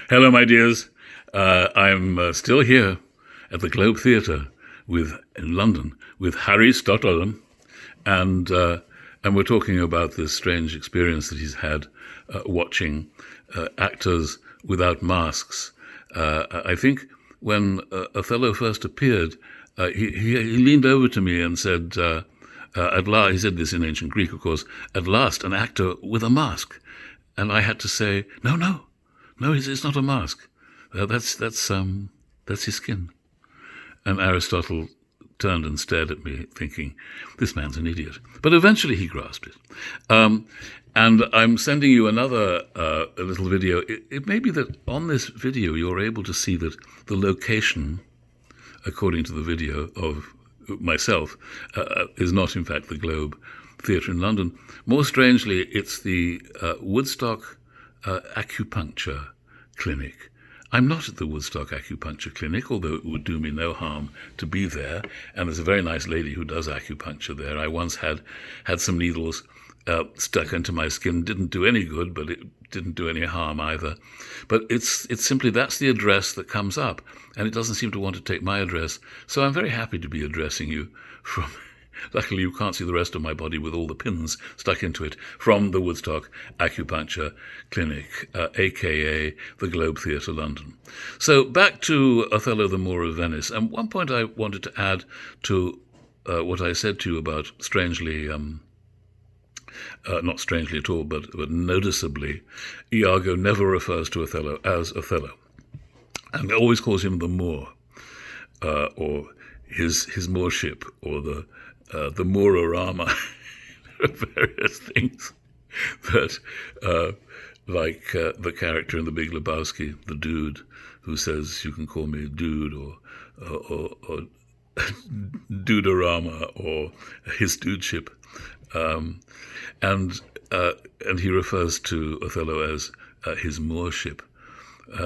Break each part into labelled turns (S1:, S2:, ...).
S1: Hello, my dears. I'm still here at the Globe Theatre in London with Harry Stotle, and we're talking about this strange experience that he's had watching actors without masks. I think when Othello first appeared, he leaned over to me and said, at last, he said this in ancient Greek, of course, at last an actor with a mask. And I had to say, no, it's not a mask. That's his skin. And Aristotle turned and stared at me, thinking, this man's an idiot. But eventually he grasped it. And I'm sending you another a little video. It may be that on this video you're able to see that the location, according to the video of myself, is not in fact the Globe Theatre in London. More strangely, it's the Woodstock acupuncture clinic. I'm not at the Woodstock acupuncture clinic, although it would do me no harm to be there. And there's a very nice lady who does acupuncture there. I once had some needles stuck into my skin. Didn't do any good, but it didn't do any harm either. But it's simply that's the address that comes up, and it doesn't seem to want to take my address. So I'm very happy to be addressing you from... Luckily, you can't see the rest of my body with all the pins stuck into it, from the Woodstock Acupuncture Clinic, a.k.a. the Globe Theatre, London. So back to Othello the Moor of Venice. And one point I wanted to add to what I said to you about strangely, not strangely at all, but noticeably, Iago never refers to Othello as Othello, and always calls him the Moor, or his Moorship, or the Moororama. There are various things that, like the character in The Big Lebowski, the dude, who says, you can call me dude, or Dudorama, or his dudeship. And he refers to Othello as his Moorship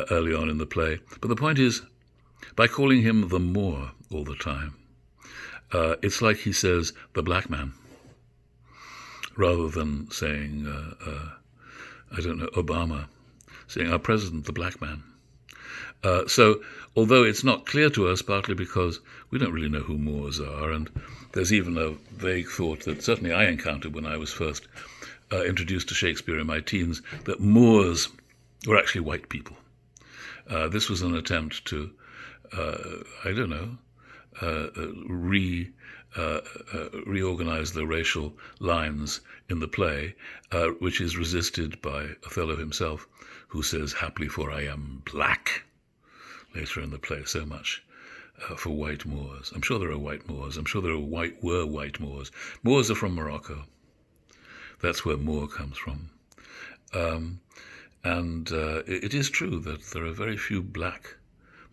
S1: early on in the play. But the point is, by calling him the Moor all the time, it's like he says the black man, rather than saying, Obama, saying our president, the black man. So although it's not clear to us, partly because we don't really know who Moors are, and there's even a vague thought that certainly I encountered when I was first introduced to Shakespeare in my teens, that Moors were actually white people. This was an attempt to, reorganize the racial lines in the play, which is resisted by Othello himself, who says, happily for I am black, later in the play. So much for white Moors. I'm sure there are white Moors. I'm sure there were white Moors. Moors are from Morocco. That's where Moor comes from. It is true that there are very few black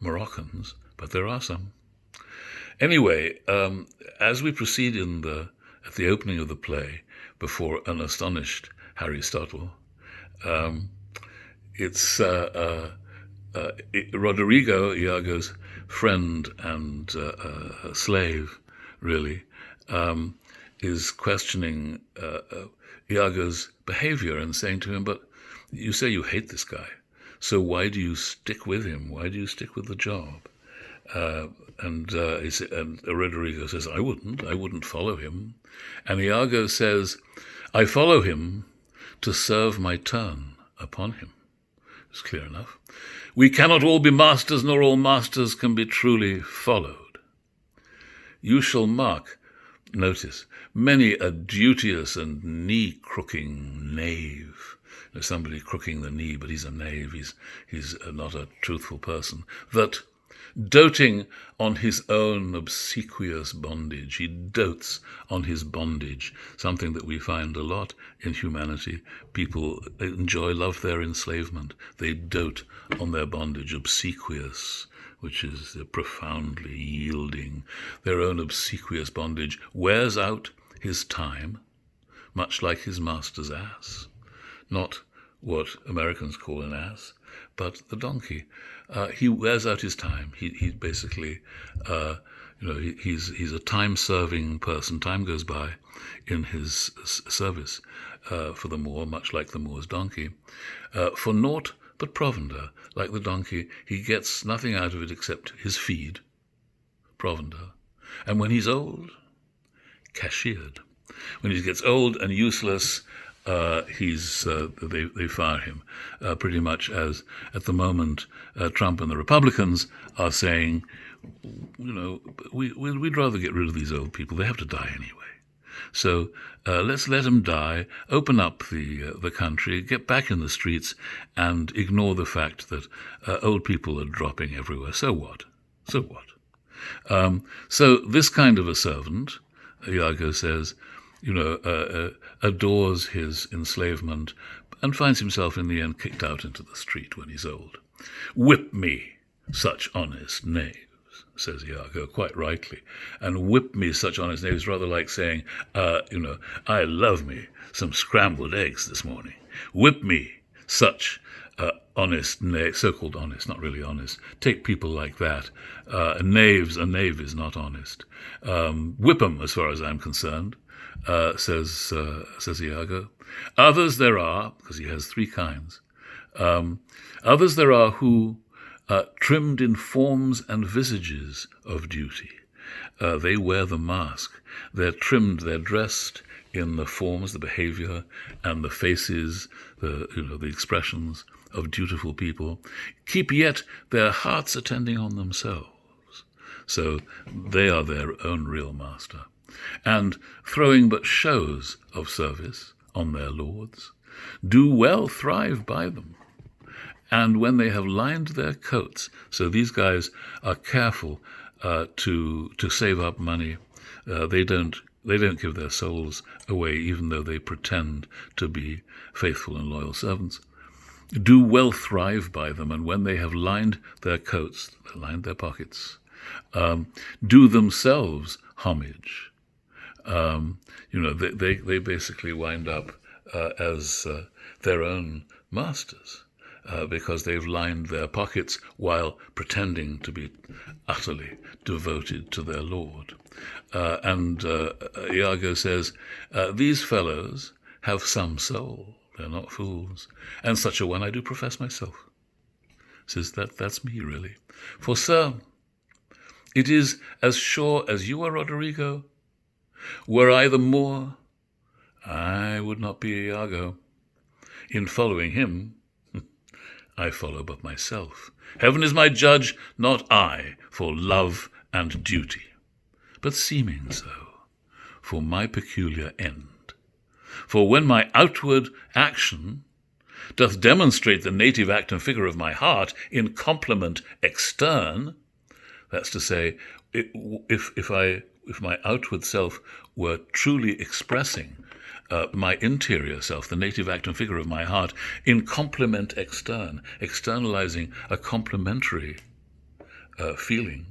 S1: Moroccans, but there are some. Anyway, as we proceed at the opening of the play, before an astonished Harry Stotle, it's Roderigo, Iago's friend and slave, really, is questioning Iago's behavior and saying to him, but you say you hate this guy, so why do you stick with him? Why do you stick with the job? And Roderigo says, I wouldn't follow him. And Iago says, I follow him to serve my turn upon him. It's clear enough. We cannot all be masters, nor all masters can be truly followed. You shall mark, notice, many a duteous and knee-crooking knave. There's somebody crooking the knee, but he's a knave. He's not a truthful person. That, doting on his own obsequious bondage, he dotes on his bondage, something that we find a lot in humanity. People love their enslavement. They dote on their bondage, obsequious, which is profoundly yielding. Their own obsequious bondage wears out his time, much like his master's ass. Not what Americans call an ass, but the donkey. He wears out his time. He basically, he's a time-serving person. Time goes by in his service for the Moor, much like the Moor's donkey, for naught but provender, like the donkey, he gets nothing out of it except his feed, provender. And when he's old, cashiered. When he gets old and useless, they fire him, pretty much as at the moment Trump and the Republicans are saying, we'd rather get rid of these old people. They have to die anyway. So let's let them die, open up the country, get back in the streets, and ignore the fact that old people are dropping everywhere. So what? So what? So this kind of a servant, Iago says, adores his enslavement and finds himself in the end kicked out into the street when he's old. Whip me, such honest knaves, says Iago, quite rightly. And whip me such honest knaves, rather like saying, I love me some scrambled eggs this morning. Whip me such honest knaves, so-called honest, not really honest. Take people like that. A knave is not honest. Whip 'em, as far as I'm concerned. Says Iago. Others there are, because he has three kinds, others there are who, trimmed in forms and visages of duty, they wear the mask. They're trimmed, they're dressed in the forms, the behavior, and the faces, the expressions of dutiful people, keep yet their hearts attending on themselves. So they are their own real master, and throwing but shows of service on their lords, do well thrive by them. And when they have lined their coats, so these guys are careful to save up money. They don't give their souls away, even though they pretend to be faithful and loyal servants. Do well thrive by them, and when they have lined their coats, lined their pockets, do themselves homage. They basically wind up as their own masters, because they've lined their pockets while pretending to be utterly devoted to their lord. And Iago says, these fellows have some soul. They're not fools. And such a one I do profess myself. Says that's me, really. For, sir, it is as sure as you are Roderigo. Were I the Moor, I would not be Iago. In following him, I follow but myself. Heaven is my judge, not I, for love and duty, but seeming so, for my peculiar end. For when my outward action doth demonstrate the native act and figure of my heart in complement extern, that's to say, if my outward self were truly expressing my interior self, the native act and figure of my heart, in complement extern, externalizing a complementary feeling,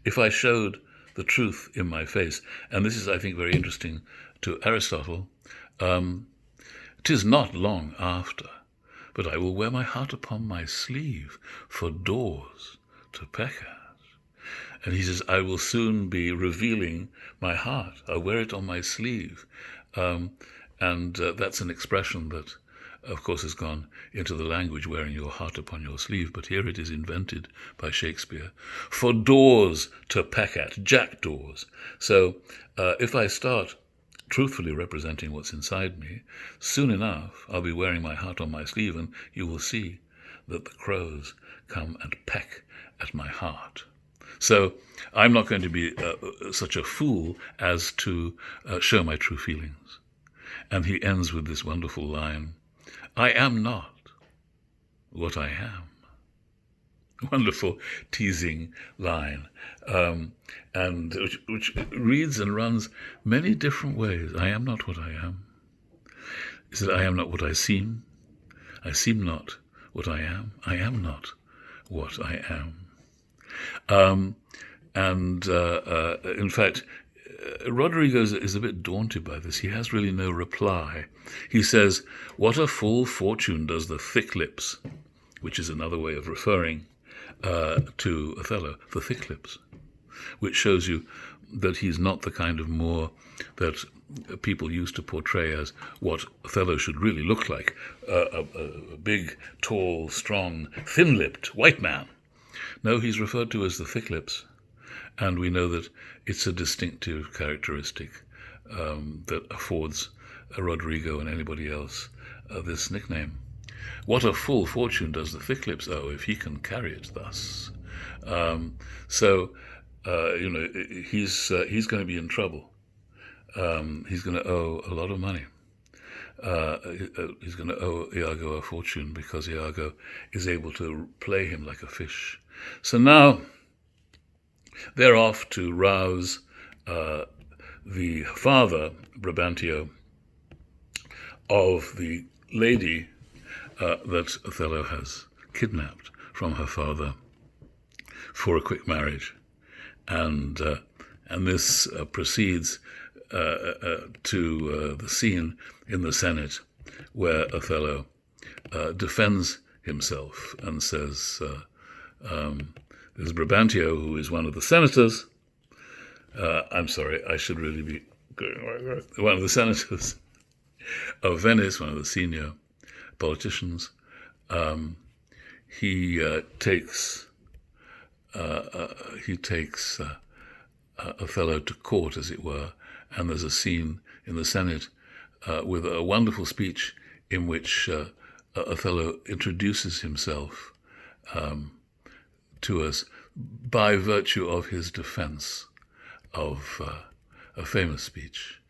S1: if I showed the truth in my face, and this is, I think, very interesting to Aristotle, 'tis not long after, but I will wear my heart upon my sleeve for doors to peck at. And he says, I will soon be revealing my heart. I'll wear it on my sleeve. And that's an expression that, of course, has gone into the language, wearing your heart upon your sleeve, but here it is invented by Shakespeare. For doors to peck at, jackdaws. So if I start truthfully representing what's inside me, soon enough I'll be wearing my heart on my sleeve, and you will see that the crows come and peck at my heart. So I'm not going to be such a fool as to show my true feelings. And he ends with this wonderful line, I am not what I am. Wonderful teasing line, and which reads and runs many different ways. I am not what I am. He said, I am not what I seem not what I am. I am not what I am. In fact, Roderigo is a bit daunted by this. He has really no reply. He says, what a full fortune does the thick lips, which is another way of referring to Othello, the thick lips, which shows you that he's not the kind of Moor that people used to portray as what Othello should really look like, a big, tall, strong, thin-lipped white man. No, he's referred to as the thick lips, and we know that it's a distinctive characteristic that affords Rodrigo and anybody else this nickname. What a full fortune does the thick lips owe if he can carry it thus. He's going to be in trouble. He's going to owe a lot of money. He's going to owe Iago a fortune because Iago is able to play him like a fish. So now they're off to rouse the father, Brabantio, of the lady that Othello has kidnapped from her father for a quick marriage. And this proceeds to the scene in the Senate where Othello defends himself and says, there's Brabantio, who is one of the senators. I'm sorry, I should really be going one of the senators of Venice, one of the senior politicians. He takes Othello to court, as it were, and there's a scene in the Senate with a wonderful speech in which Othello introduces himself to us by virtue of his defense of a famous speech,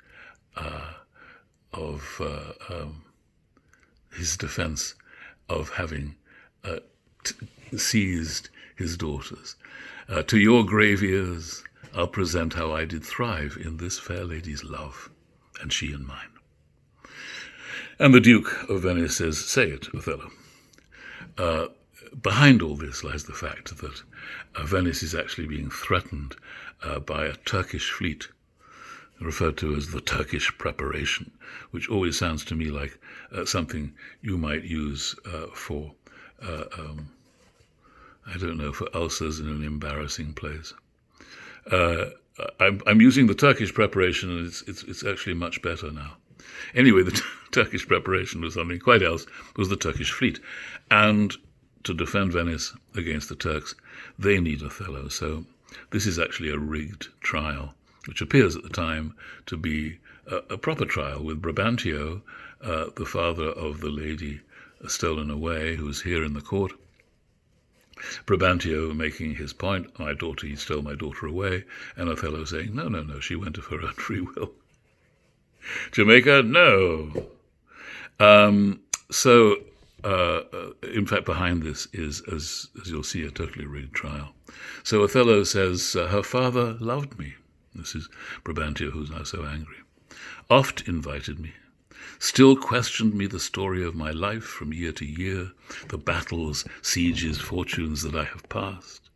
S1: of his defense of having seized his daughters. To your grave ears I'll present how I did thrive in this fair lady's love, and she in mine. And the Duke of Venice says, say it, Othello. Behind all this lies the fact that Venice is actually being threatened by a Turkish fleet, referred to as the Turkish preparation, which always sounds to me like something you might use for ulcers in an embarrassing place. I'm using the Turkish preparation, and it's actually much better now. Anyway, the Turkish preparation was something quite else. It was the Turkish fleet. And to defend Venice against the Turks, they need Othello. So this is actually a rigged trial, which appears at the time to be a proper trial with Brabantio, the father of the lady stolen away, who's here in the court. Brabantio making his point, he stole my daughter away, and Othello saying, no, she went of her own free will. Jamaica, no. In fact, behind this is, as you'll see, a totally rigged trial. So Othello says, her father loved me. This is Brabantio, who's now so angry. Oft invited me, still questioned me the story of my life from year to year, the battles, sieges, fortunes that I have passed.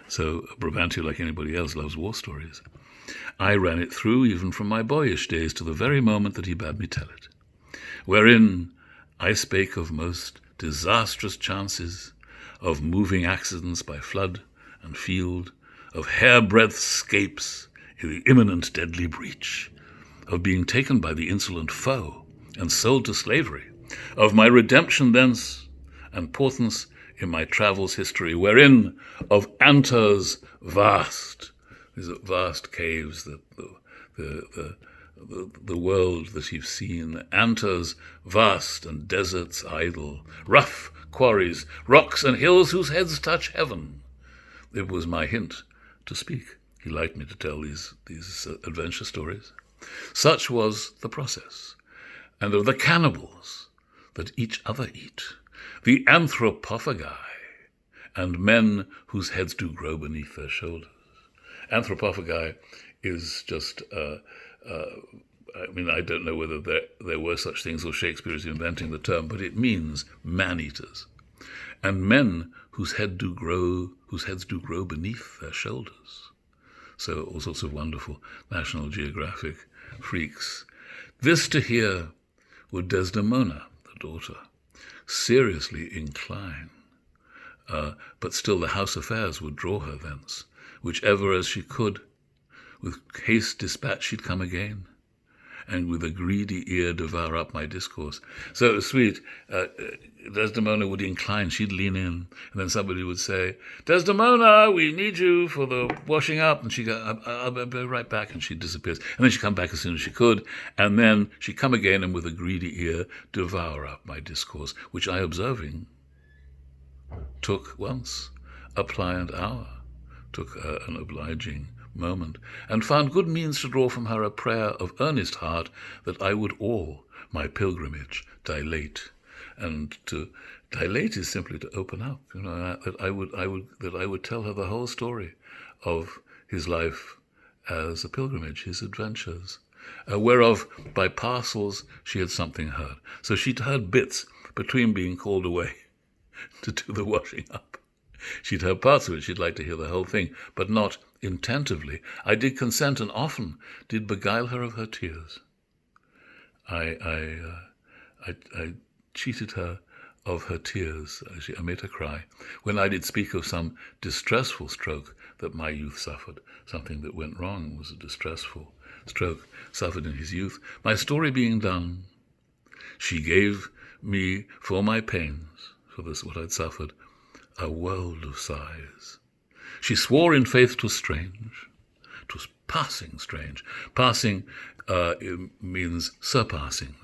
S1: So Brabantio, like anybody else, loves war stories. I ran it through even from my boyish days to the very moment that he bade me tell it, wherein I spake of most disastrous chances, of moving accidents by flood and field, of hairbreadth scapes in the imminent deadly breach, of being taken by the insolent foe and sold to slavery, of my redemption thence, and portents in my travels history, wherein of Anta's vast, these are vast caves, the world that you've seen, Anta's vast and deserts idle, rough quarries, rocks and hills whose heads touch heaven. It was my hint to speak. He liked me to tell these adventure stories. Such was the process. And of the cannibals that each other eat, the anthropophagi, and men whose heads do grow beneath their shoulders. Anthropophagi is just, I don't know whether there were such things or Shakespeare is inventing the term, but it means man-eaters. And men whose heads do grow beneath their shoulders. So all sorts of wonderful National Geographic freaks. This to hear would Desdemona, the daughter, seriously incline. But still the house affairs would draw her thence, whichever as she could, with haste dispatch she'd come again, and with a greedy ear devour up my discourse. So it was sweet. Desdemona would incline, she'd lean in, and then somebody would say, Desdemona, we need you for the washing up. And she'd go, I'll be right back, and she'd disappear. And then she'd come back as soon as she could, and then she'd come again and with a greedy ear devour up my discourse, which I, observing, took once a pliant hour, took an obliging moment, and found good means to draw from her a prayer of earnest heart that I would all my pilgrimage dilate. And to dilate is simply to open up, that I would tell her the whole story of his life as a pilgrimage, his adventures, whereof by parcels she had something heard. So she'd heard bits between being called away to do the washing up. She'd heard parts of it, she'd like to hear the whole thing, but not intentively. I did consent, and often did beguile her of her tears. I cheated her of her tears. I made her cry when I did speak of some distressful stroke that my youth suffered. Something that went wrong was a distressful stroke suffered in his youth. My story being done, she gave me for my pains, for this what I'd suffered, a world of sighs. She swore in faith 'twas strange. 'Twas passing strange. Passing means surpassing,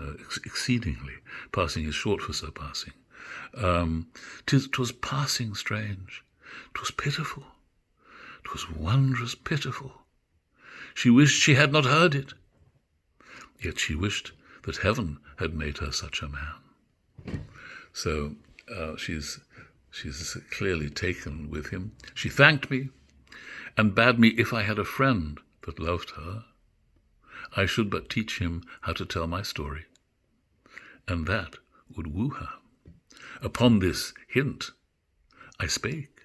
S1: exceedingly. Passing is short for surpassing. 'Twas passing strange. 'Twas pitiful. 'Twas wondrous pitiful. She wished she had not heard it. Yet she wished that heaven had made her such a man. So she's clearly taken with him. She thanked me and bade me, if I had a friend that loved her, I should but teach him how to tell my story, and that would woo her. Upon this hint, I spake.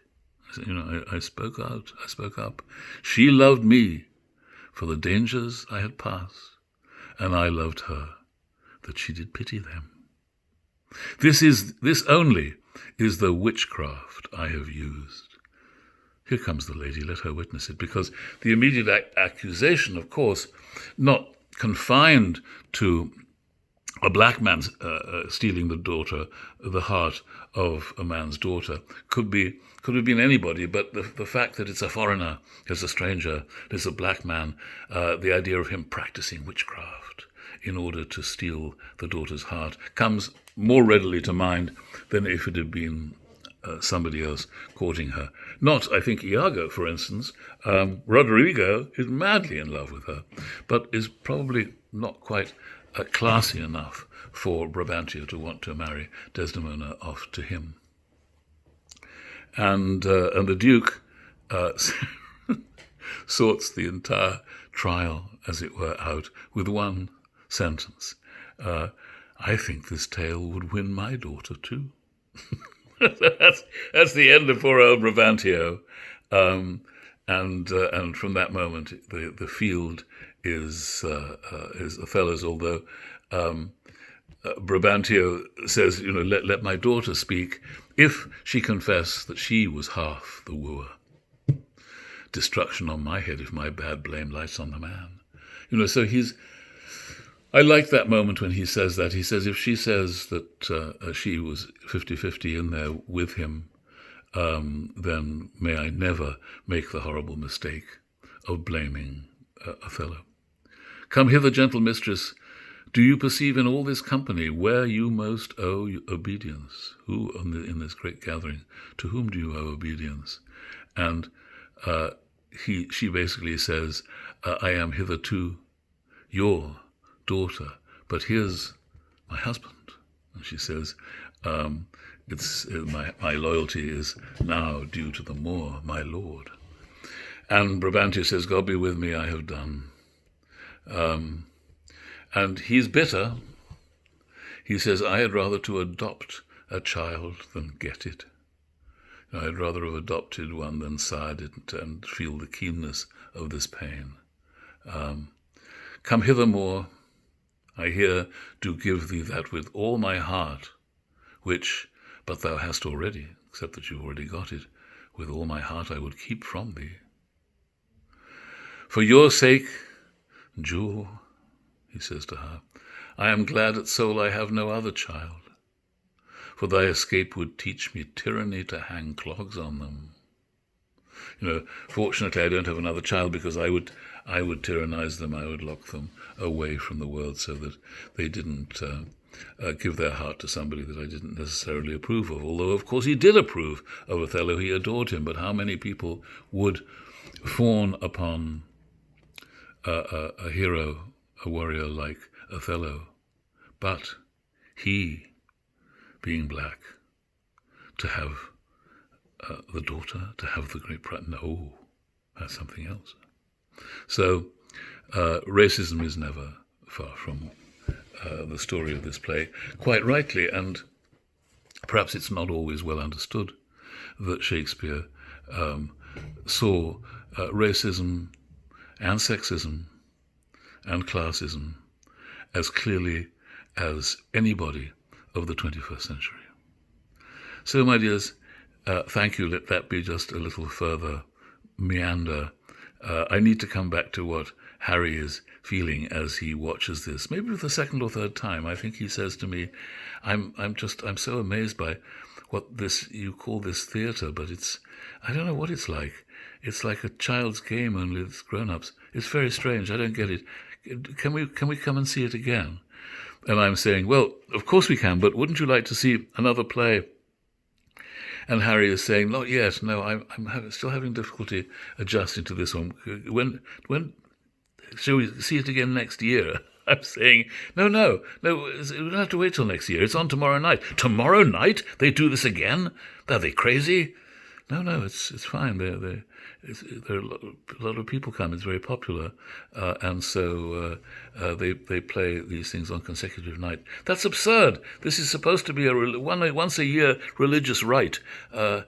S1: I spoke out, I spoke up. She loved me for the dangers I had passed, and I loved her that she did pity them. This only is the witchcraft I have used. Here comes the lady, let her witness it, because the immediate accusation, of course, not confined to a black man stealing the heart of a man's daughter, could have been anybody, but the fact that it's a foreigner, it's a stranger, it's a black man, the idea of him practicing witchcraft in order to steal the daughter's heart comes more readily to mind than if it had been somebody else courting her. Not, I think, Iago, for instance. Roderigo is madly in love with her, but is probably not quite classy enough for Brabantio to want to marry Desdemona off to him. And the Duke sorts the entire trial, as it were, out with one sentence. I think this tale would win my daughter too. That's the end of poor old Brabantio, and from that moment the field is Othello's. Although Brabantio says, let my daughter speak if she confess that she was half the wooer. Destruction on my head if my bad blame lights on the man. So I like that moment when he says that. He says, if she says that she was 50-50 in there with him, then may I never make the horrible mistake of blaming Othello. Come hither, gentle mistress. Do you perceive in all this company where you most owe obedience? Who in this great gathering, to whom do you owe obedience? And she basically says, I am hitherto your daughter, but here's my husband. And she says, my loyalty is now due to the Moor, my lord. And Brabantio says, God be with me, I have done. And he's bitter. He says, I had rather to adopt a child than get it. I'd rather have adopted one than sired it and feel the keenness of this pain. Come hither, Moor. I here do give thee that with all my heart, which, but thou hast already, except that you've already got it, with all my heart I would keep from thee. For your sake, Jewel, he says to her, I am glad at soul I have no other child, for thy escape would teach me tyranny to hang clogs on them. Fortunately I don't have another child, because I would tyrannize them, I would lock them away from the world so that they didn't give their heart to somebody that I didn't necessarily approve of. Although, of course, he did approve of Othello, he adored him, but how many people would fawn upon a hero, a warrior like Othello? But he, being black, to have the daughter, to have the great pride, no, that's something else. So racism is never far from the story of this play, quite rightly, and perhaps it's not always well understood that Shakespeare saw racism and sexism and classism as clearly as anybody of the 21st century. So, my dears, thank you. Let that be just a little further meander. I need to come back to what Harry is feeling as he watches this, maybe for the second or third time. I think he says to me, I'm so amazed by what you call this theatre, but I don't know what it's like. It's like a child's game, only it's grown-ups. It's very strange. I don't get it. Can we come and see it again? And I'm saying, well, of course we can, but wouldn't you like to see another play? And Harry is saying, not yet. No, I'm still having difficulty adjusting to this one. When shall we see it again next year? I'm saying, no, we don't have to wait till next year. It's on tomorrow night. Tomorrow night? They do this again? Are they crazy? No, it's fine. There are a lot of people come. It's very popular, and so they play these things on consecutive night. That's absurd. This is supposed to be a once a year religious rite. What's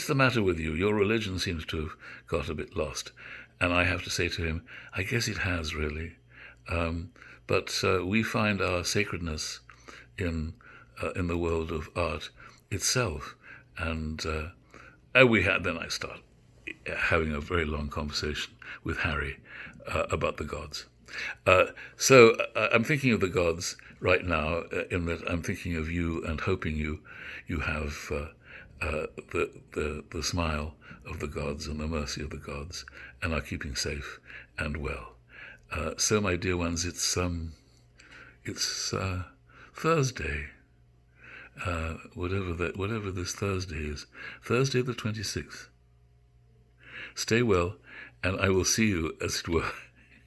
S1: the matter with you? Your religion seems to have got a bit lost. And I have to say to him, I guess it has really, but we find our sacredness in the world of art itself. And then I start having a very long conversation with Harry about the gods. So I'm thinking of the gods right now, in that I'm thinking of you and hoping you have the smile of the gods and the mercy of the gods, and are keeping safe and well. So, my dear ones, it's Thursday. Whatever this Thursday is, Thursday the 26th. Stay well, and I will see you, as it were,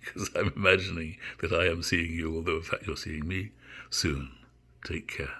S1: because I'm imagining that I am seeing you, although in fact you're seeing me, soon. Take care.